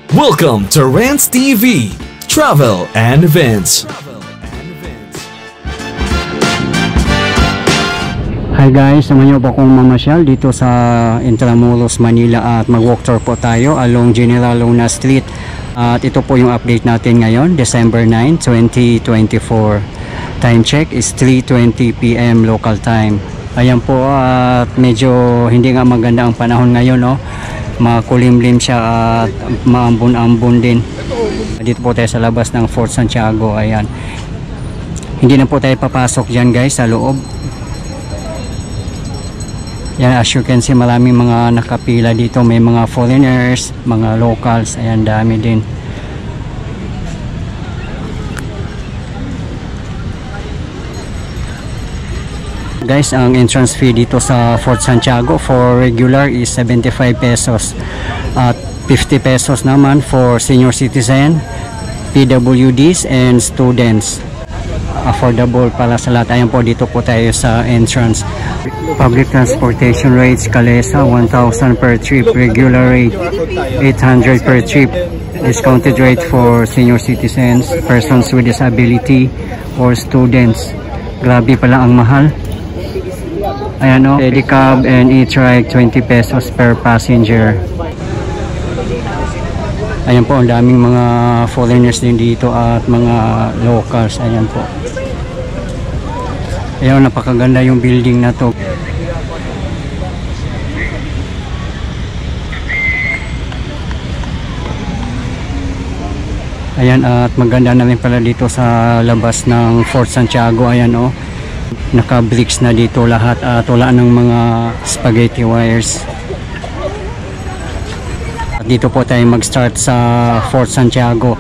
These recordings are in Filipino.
Welcome to Rants TV, Travel and Events. Hi guys, naman nyo po akong mamasyal dito sa Intramuros, Manila at mag-walk tour po tayo along General Luna Street. At ito po yung update natin ngayon, December 9, 2024. Time check is 3:20 PM local time. Ayan po, at medyo hindi nga maganda ang panahon ngayon, no? Makulimlim siya at maambon-ambon din. Dito po tayo sa labas ng Fort Santiago. Ayan, hindi na po tayo papasok dyan guys sa loob. Yan, as you can see, maraming mga nakapila dito. May mga foreigners, mga locals. Ayan, dami din. Guys, ang entrance fee dito sa Fort Santiago for regular is 75 pesos. At 50 pesos naman for senior citizen, PWDs, and students. Affordable para sa lahat. Ayan po, dito po tayo sa entrance. Public transportation rates, Calesa 1,000 per trip, regular rate 800 per trip, discounted rate for senior citizens, persons with disability, or students. Grabe pala ang mahal. Ayan o, Pedicab and e-trike 20 pesos per passenger. Ayan po, ang daming mga foreigners din dito at mga locals. Ayan po. Ayan, napakaganda yung building na to. Ayan, at maganda na rin pala dito sa labas ng Fort Santiago. Ayan o, naka-bricks na dito lahat at wala ng mga spaghetti wires. At dito po tayo mag-start sa Fort Santiago.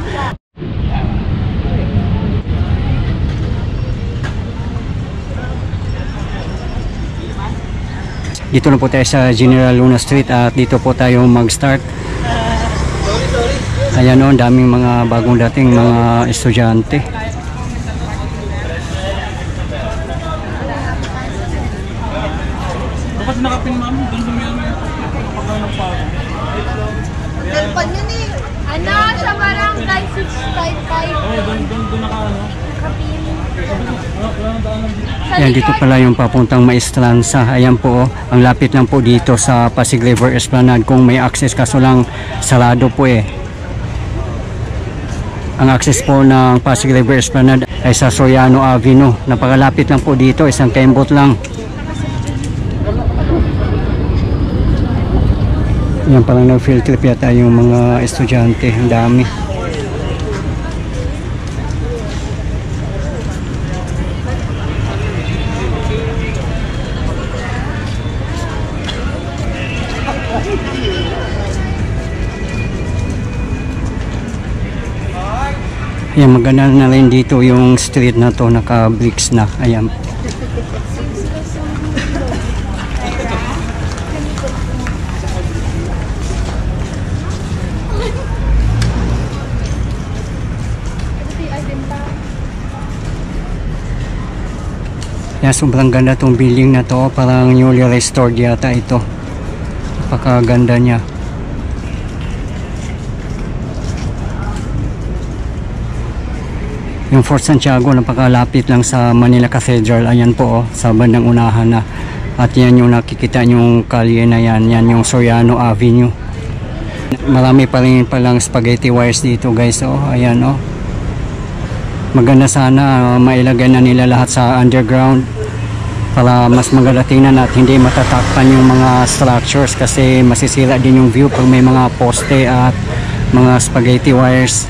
Dito na po tayo sa General Luna Street at dito po tayo mag-start. Ayan o, daming mga bagong dating mga estudyante. Dapat nakapin ma'am, doon sumiyan mo yung pagkakanong pa. Dalpan yun eh. Ano, sa barangay 655. Oo, doon naka ano. Ayan, dito pala yung papuntang Maestranza. Ayan po, ang lapit lang po dito sa Pasig River Esplanade kung may access, kaso lang sarado po eh. Ang access po ng Pasig River Esplanade ay sa Soriano Avenue. Napakalapit lang po dito, isang kembot lang. Yan, parang nag-field trip yata yung mga estudyante. Ang dami. Ayan, maganda na rin dito yung street na to, naka-bricks na. Ayan. Yan, sobrang ganda tong building na to. Parang newly restored yata ito. Napakaganda niya. Yung Fort Santiago, napakalapit lang sa Manila Cathedral. Ayan po, sa bandang unahan na. At yan yung nakikita yung kalye na yan. Yan yung Soriano Avenue. Marami pa rin palang spaghetti wires dito guys. Oh, ayan oh. Maganda sana mailagay na nila lahat sa underground para mas maganda tingnan at hindi matatakpan yung mga structures, kasi masisira din yung view pag may mga poste at mga spaghetti wires.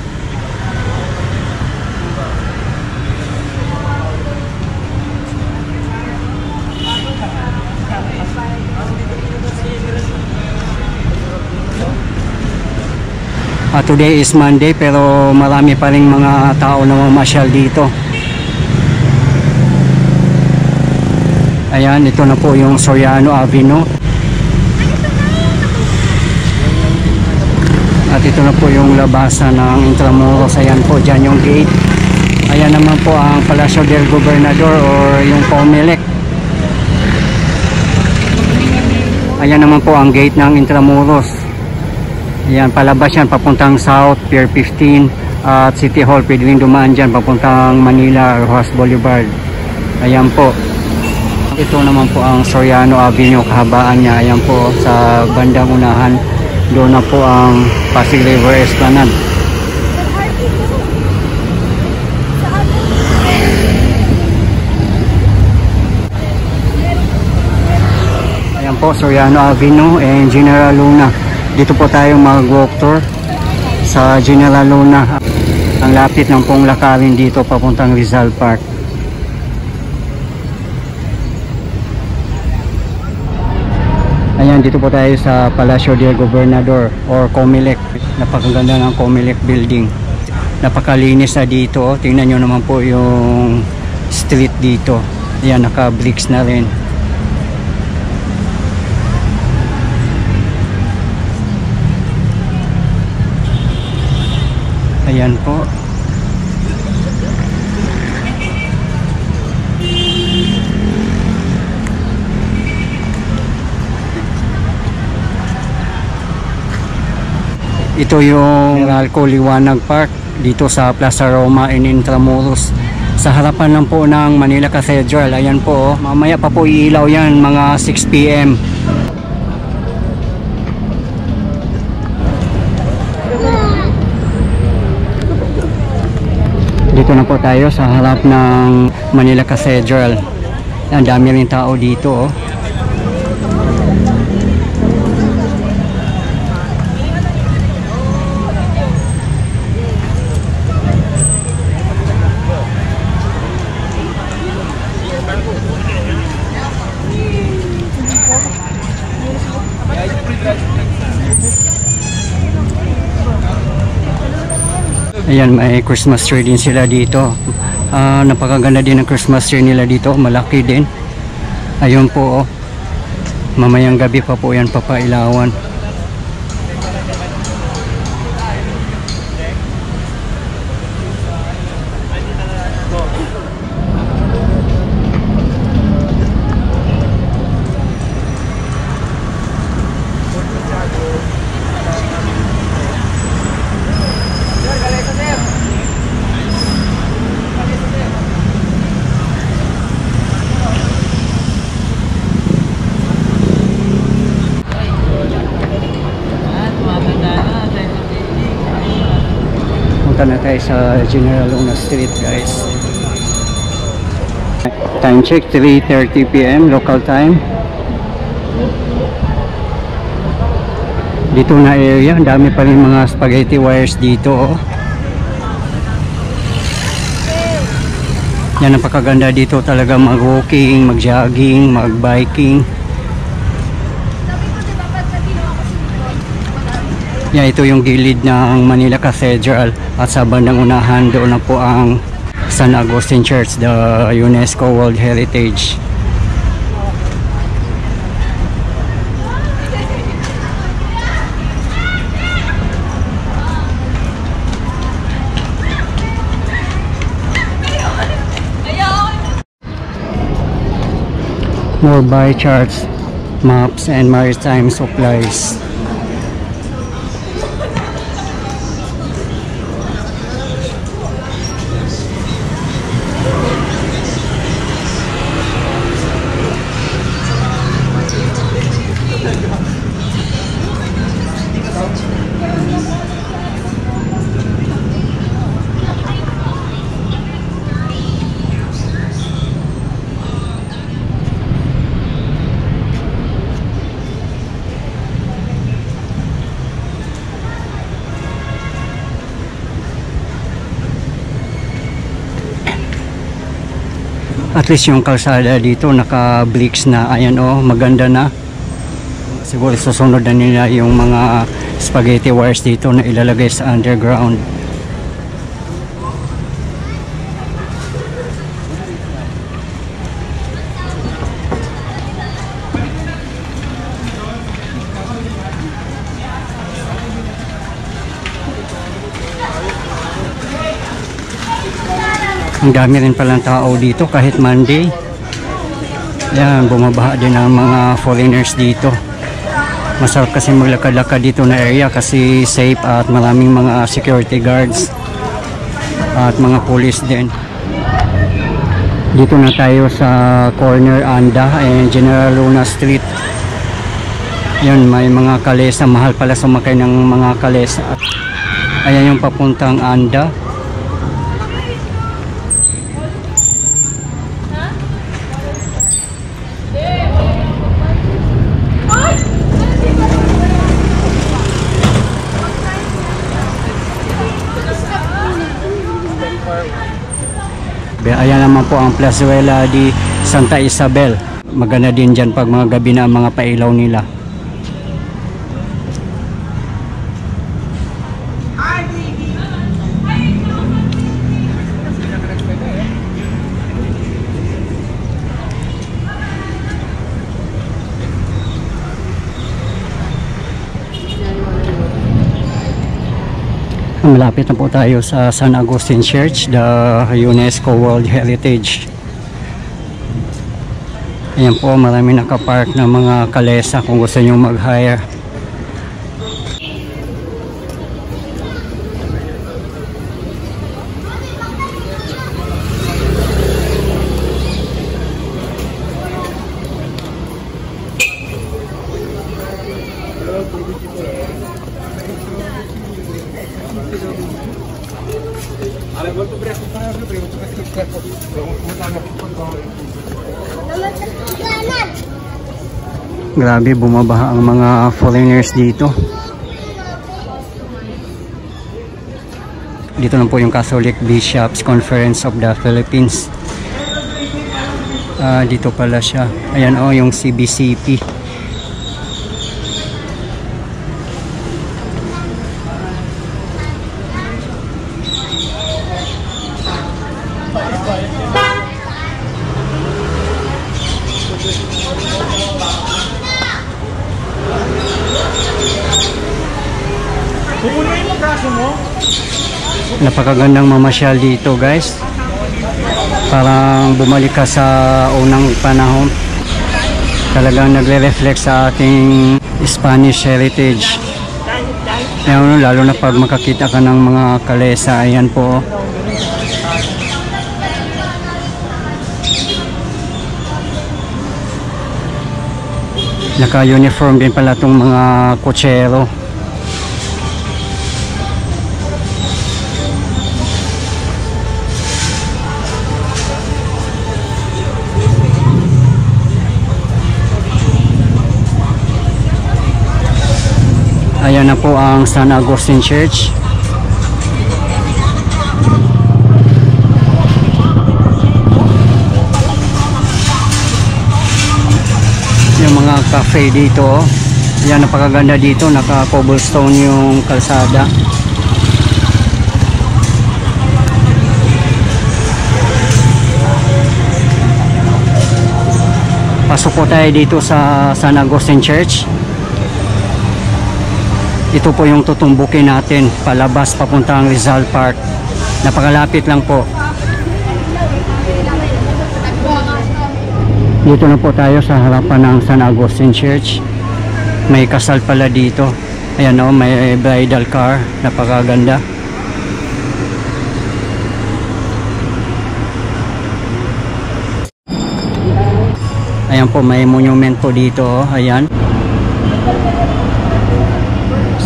Today is Monday pero marami pa ring mga tao na mamasyal dito. Ayan, ito na po yung Soriano Avenue. At ito na po yung labasan ng Intramuros. Ayan po, dyan yung gate. Ayan naman po ang Palacio del Gobernador or yung Comelec. Ayan naman po ang gate ng Intramuros. Ayan, palabas yan papuntang South, Pier 15 at City Hall. Pwede rin dumaan dyan papuntang Manila, Rojas Boulevard. Ayan po. Ito naman po ang Soriano Avenue, kahabaan niya. Ayan po sa bandang unahan. Doon na po ang Pasig River Esplanade. Ayan po, Soriano Avenue and General Luna. Dito po tayo mag-walk tour sa General Luna. Ang lapit ng pong lakarin dito papuntang Rizal Park. Ayan, dito po tayo sa Palacio del Gobernador or Comelec. Napakaganda ng Comelec building. Napakalinis na dito. Tingnan nyo naman po yung street dito. Ayan, naka-bricks na rin. Ayan po. Ito yung Meralco Liwanag Park dito sa Plaza Roma in Intramuros. Sa harapan lang po ng Manila Cathedral. Ayan po, mamaya pa po iilaw yan mga 6 PM. Dito na po tayo sa harap ng Manila Cathedral. Ang dami rin tao dito, oh. Ayan, may Christmas tree din sila dito. Napakaganda din ang Christmas tree nila dito. Malaki din. Ayun po, oh. Mamayang gabi pa po yan papailawan. Punta na tayo sa General Luna Street, guys. Time check, 3:30 PM local time. Dito na area, dami pa rin mga spaghetti wires dito, oh. Yan, napakaganda dito talaga mag-walking, mag-jogging, mag-biking. Yan, ito yung gilid ng Manila Cathedral at sa bandang unahan doon na po ang San Agustin Church, the UNESCO World Heritage. More buy charts, maps, and maritime supplies. At least yung kalsada dito naka-bricks na. Ayan, oh, maganda na. Siguro susunod na nila yung mga spaghetti wires dito na ilalagay sa underground. Ang dami rin palang tao dito kahit Monday. Yan, bumabaha din ang mga foreigners dito. Masarap kasi maglakad-lakad dito na area kasi safe at maraming mga security guards at mga police din. Dito na tayo sa corner Anda and General Luna Street. Yan, may mga kalesa. Mahal pala sumakay ng mga kalesa. Ayan yung papuntang Anda. Ayan naman po ang Plazuela di Santa Isabel. Maganda din dyan pag mga gabi na ang mga pailaw nila. Malapit na po tayo sa San Agustin Church, the UNESCO World Heritage. Ayan po, marami nakapark na mga kalesa kung gusto nyo mag-hire. Grabe, bumabaha ang mga foreigners dito. Dito lang po yung Catholic Bishops Conference of the Philippines. Dito pala siya. Ayan o, yung CBCP. Napakagandang mamasyal dito, guys. Parang bumalik ka sa unang panahon. Talagang nagre-reflect sa ating Spanish heritage. Ayan, lalo na pag makakita ka ng mga kalesa. Ayan po. Naka-uniform din pala itong mga kotsero. Ayan na po ang San Agustin Church. Yung mga cafe dito, ayan, napakaganda dito, naka cobblestone yung kalsada. Pasok po tayo dito sa San Agustin Church. Ito po yung tutumbukin natin palabas papuntang Rizal Park. Napakalapit lang po. Dito na po tayo sa harapan ng San Agustin Church. May kasal pala dito. Ayan o, may bridal car. Napakaganda. Ayan po, may monument po dito. Ayan.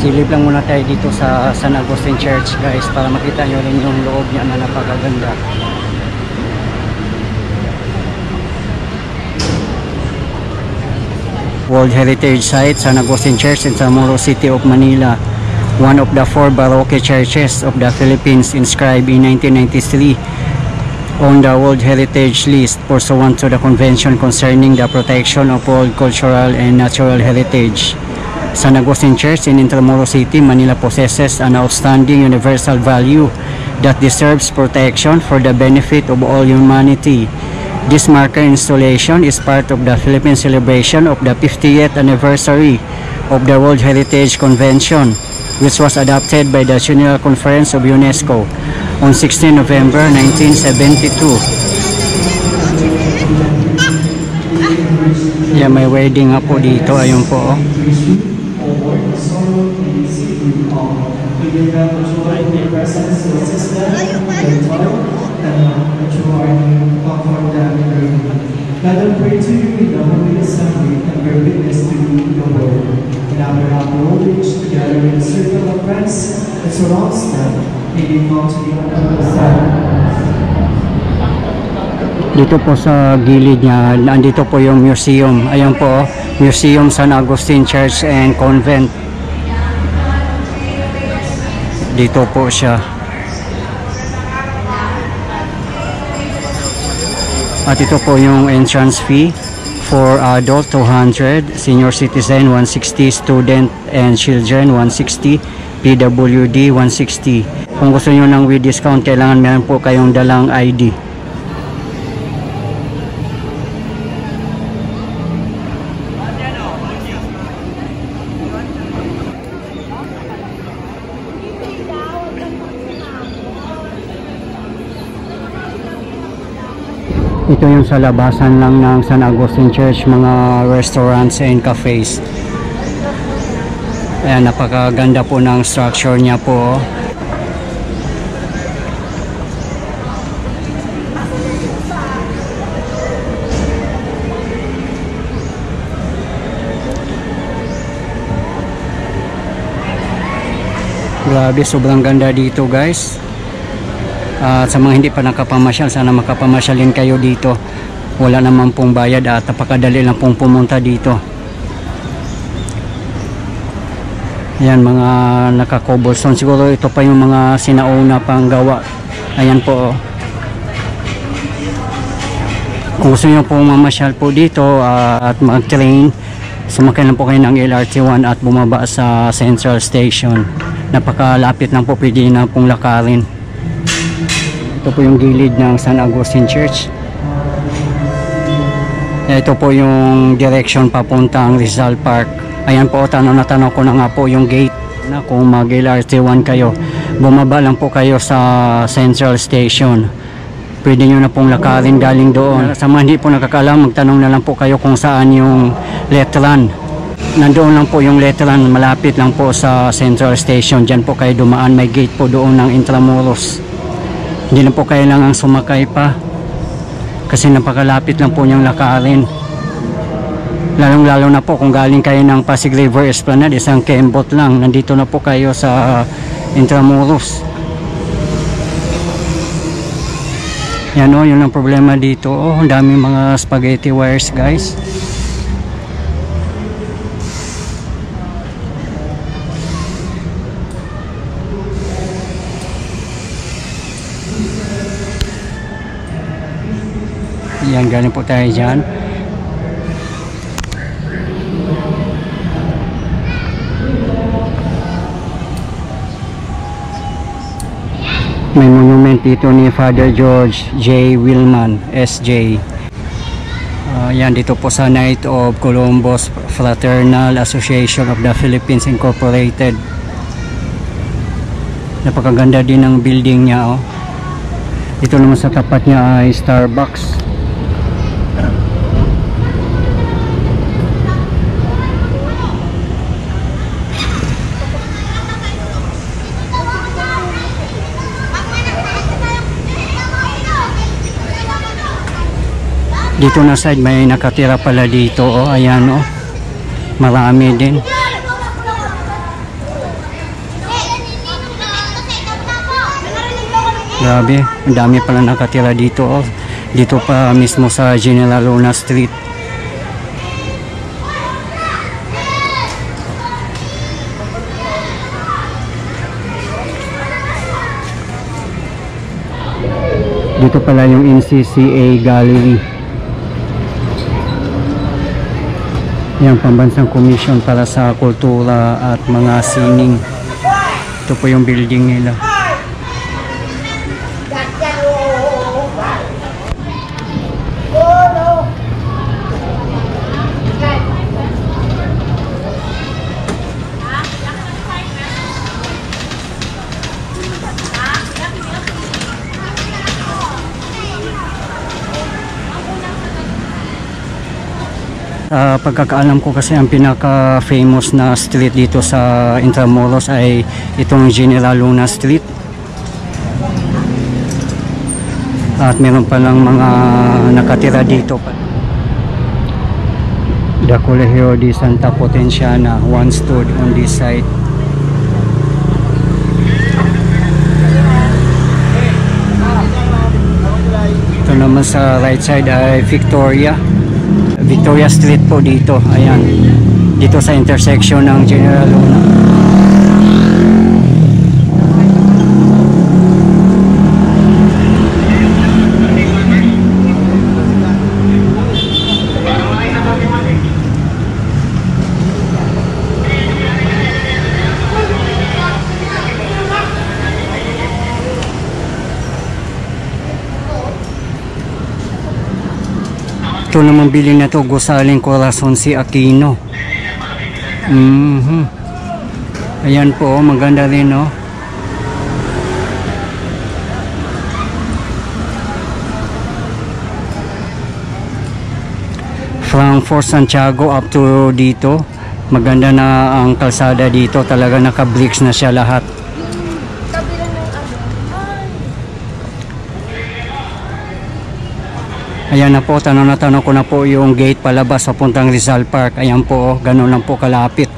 Silip lang muna tayo dito sa San Agustin Church, guys, para makita nyo rin yung loob niya na napakaganda. World Heritage Site, San Agustin Church in Zamora City of Manila. One of the 4 Baroque churches of the Philippines, inscribed in 1993 on the World Heritage List pursuant to the Convention concerning the protection of world cultural and natural heritage. San Agustin Church in Intramuros City, Manila possesses an outstanding universal value that deserves protection for the benefit of all humanity. This marker installation is part of the Philippine celebration of the 50th anniversary of the World Heritage Convention, which was adopted by the General Conference of UNESCO on 16 November 1972. Yeah, may wedding nga po dito. Ayun po. Lord, sorrow is seafood all. We give them the joy of your presence to assist them in their toil, and the joy to comfort them in their need. Let them pray to you in the Holy Assembly and bear witness to the word. And after happy old age, together in a circle of friends that surrounds them, may they come to the understanding. Dito po sa gilid niya, nandito po yung museum. Ayan po, Museum San Agustin Church and Convent. Dito po siya. At ito po yung entrance fee. For adult, 200. Senior citizen, 160. Student and children, 160. PWD, 160. Kung gusto nyo ng with discount, kailangan meron po kayong dalang ID. Ito yung sa labasan lang ng San Agustin Church, mga restaurants and cafes. Ayan, napakaganda po ng structure niya po. Grabe, sobrang ganda dito guys. At sa mga hindi pa nakapamasyal, sana makapamasyalin kayo dito. Wala naman pong bayad at napakadali lang pong pumunta dito. Ayan, mga naka-cobblestone. Siguro ito pa yung mga sinauna pang gawa. Ayan po. Kung gusto nyo pong mamasyal po dito at mag-train, sumakay lang po kayo ng LRT1 at bumaba sa Central Station. Napakalapit lang po, pwede na pong lakarin. Ito po yung gilid ng San Agustin Church. Ito po yung direction papuntang Rizal Park. Ayan po, tanaw na tanaw ko na nga po yung gate. Na kung mag LRT1 kayo, bumaba lang po kayo sa Central Station. Pwede nyo na pong lakarin galing doon. Sa mga hindi po nakakaalam, magtanong na lang po kayo kung saan yung Letran. Nandoon lang po yung Letran, malapit lang po sa Central Station. Diyan po kayo dumaan, may gate po doon ng Intramuros. Hindi na po kailangang sumakay pa kasi napakalapit lang po niyang lakarin. Lalong lalo na po kung galing kayo ng Pasig River Esplanade, isang kembot lang, nandito na po kayo sa Intramuros. Yan o, yun ang problema dito. Oh, ang daming mga spaghetti wires guys. Yan, galing po tayo dyan. May monument dito ni Father George J. Willman, SJ. Yan, dito po sa Knight of Columbus Fraternal Association of the Philippines Incorporated. Napakaganda din ng building niya. Oh. Dito naman sa tapat niya ay Starbucks. Dito na side may nakatira pala dito. Oh, ayan oh. Marami din. Grabe, ang dami pala nakatira dito oh. Dito pa mismo sa General Luna Street. Dito pala yung NCCA Gallery. Yung pambansang komisyon para sa kultura at mga sining. Ito po yung building nila. Sa pagkakaalam ko kasi ang pinaka-famous na street dito sa Intramuros ay itong General Luna Street. At meron palang mga nakatira dito. The Colegio de Santa Potenciana once stood on this site. Ito naman sa right side ay Victoria Street po dito. Ayan, dito sa intersection ng General Luna. Ito naman bilhin na to, Gusaling Corazon si Aquino. Ayan po, maganda rin, no? From Fort Santiago up to dito, maganda na ang kalsada dito, talaga naka-bricks na siya lahat. Ayan na po, tanong ko na po yung gate palabas papuntang Rizal Park. Ayan po, ganun lang po kalapit.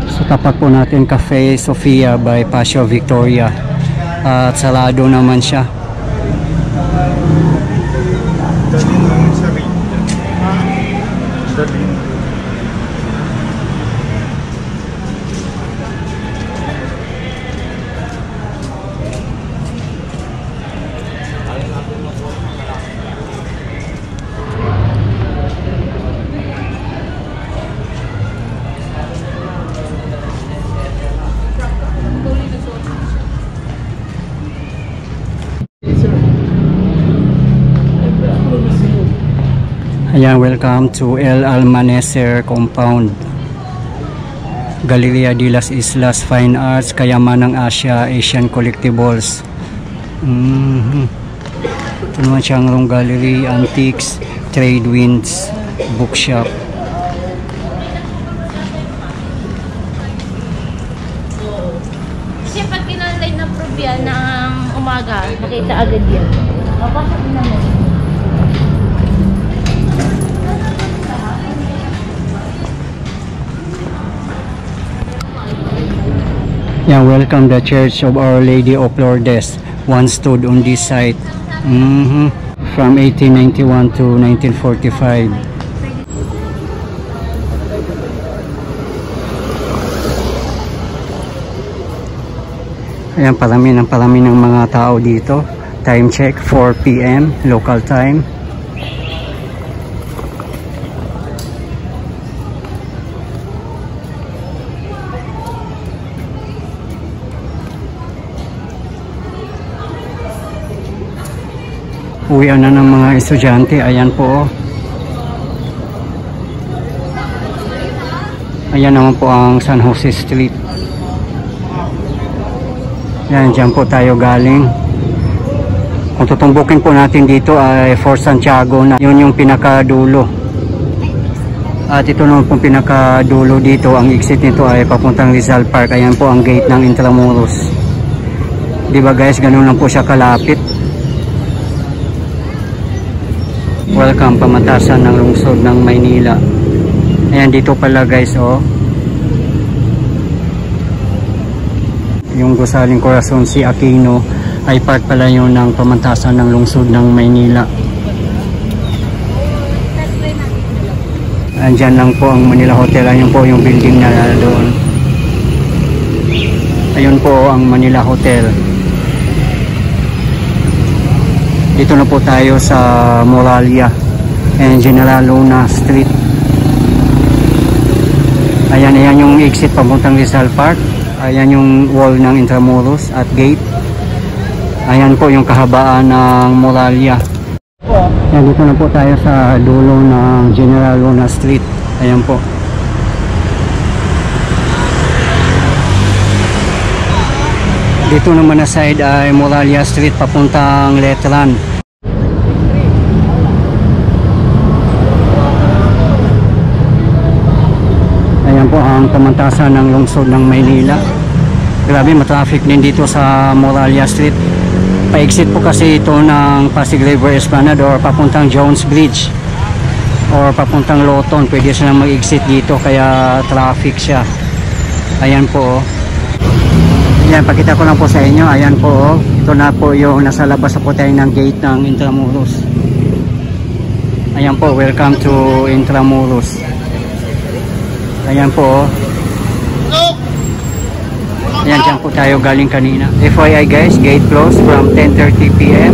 So tapat po natin Cafe Sofia by Paseo Victoria. At sarado naman siya. Ayan, welcome to El Almaneser Compound. Galleria de las Islas Fine Arts, Kayamanang Asia, Asian Collectibles. Ito naman siyang room gallery, antiques, trade winds, bookshop. Kasi pag kinalay ng Provian ng umaga, makita agad yan. Papasok naman. Yeah, welcome the Church of Our Lady of Lourdes. Once stood on this site from 1891 to 1945. Ayan, parami ng mga tao dito. Time check, 4 PM local time. Uwian na ng mga estudyante. Ayan po. Ayan naman po ang San Jose Street. Ayan, dyan po tayo galing. Kung tutumbukin po natin dito ay Fort Santiago na. Yun yung pinakadulo. At ito naman pong pinakadulo dito. Ang exit nito ay papuntang Rizal Park. Ayan po ang gate ng Intramuros. Diba guys, ganun lang po siya kalapit. Welcome, pamantasan ng lungsod ng Maynila. Ayan, dito pala guys, oh. Yung Gusaling Corazon si Aquino ay part pala yun ng pamantasan ng lungsod ng Maynila. Andyan lang po ang Manila Hotel. Ayun po yung building na doon. Ayun po ang Manila Hotel. Dito na po tayo sa Moralia and General Luna Street. Ayan, ayan yung exit papuntang Rizal Park. Ayan yung wall ng Intramuros at gate. Ayan po yung kahabaan ng Moralia. Ayan, dito na po tayo sa dulo ng General Luna Street. Ayan po. Dito naman na side ay Moralia Street papuntang Letran. Ayan po ang pamantasan ng lungsod ng Maynila. Grabe, matraffic din dito sa Moralia Street. Pa-exit po kasi ito ng Pasig River Esplanade or papuntang Jones Bridge or papuntang Loton. Pwede silang mag-exit dito kaya traffic siya. Ayan po. Ayan, pakita ko lang po sa inyo. Ayan po. Ito na po yung nasa labas po tayo ng gate ng Intramuros. Ayan po. Welcome to Intramuros. Ayan po. Ayan, dyan po tayo galing kanina. FYI guys, gate closed from 10:30 PM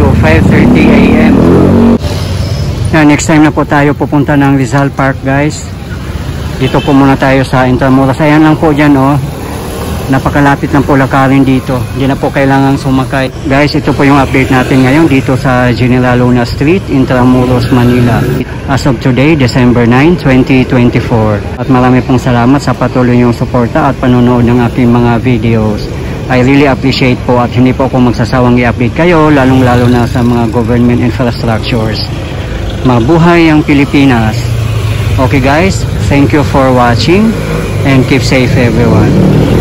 to 5:30 AM. Ayan, next time na po tayo pupunta ng Rizal Park guys. Dito po muna tayo sa Intramuros. Ayan lang po dyan oh. Napakalapit ng po lakarin dito. Hindi na po kailangang sumakay. Guys, ito po yung update natin ngayon dito sa General Luna Street, Intramuros, Manila. As of today, December 9, 2024. At marami pong salamat sa patuloy niyong suporta at panonood ng aking mga videos. I really appreciate po at hindi po ako magsasawang i-update kayo, lalong-lalo na sa mga government infrastructures. Mabuhay ang Pilipinas! Okay guys, thank you for watching and keep safe everyone.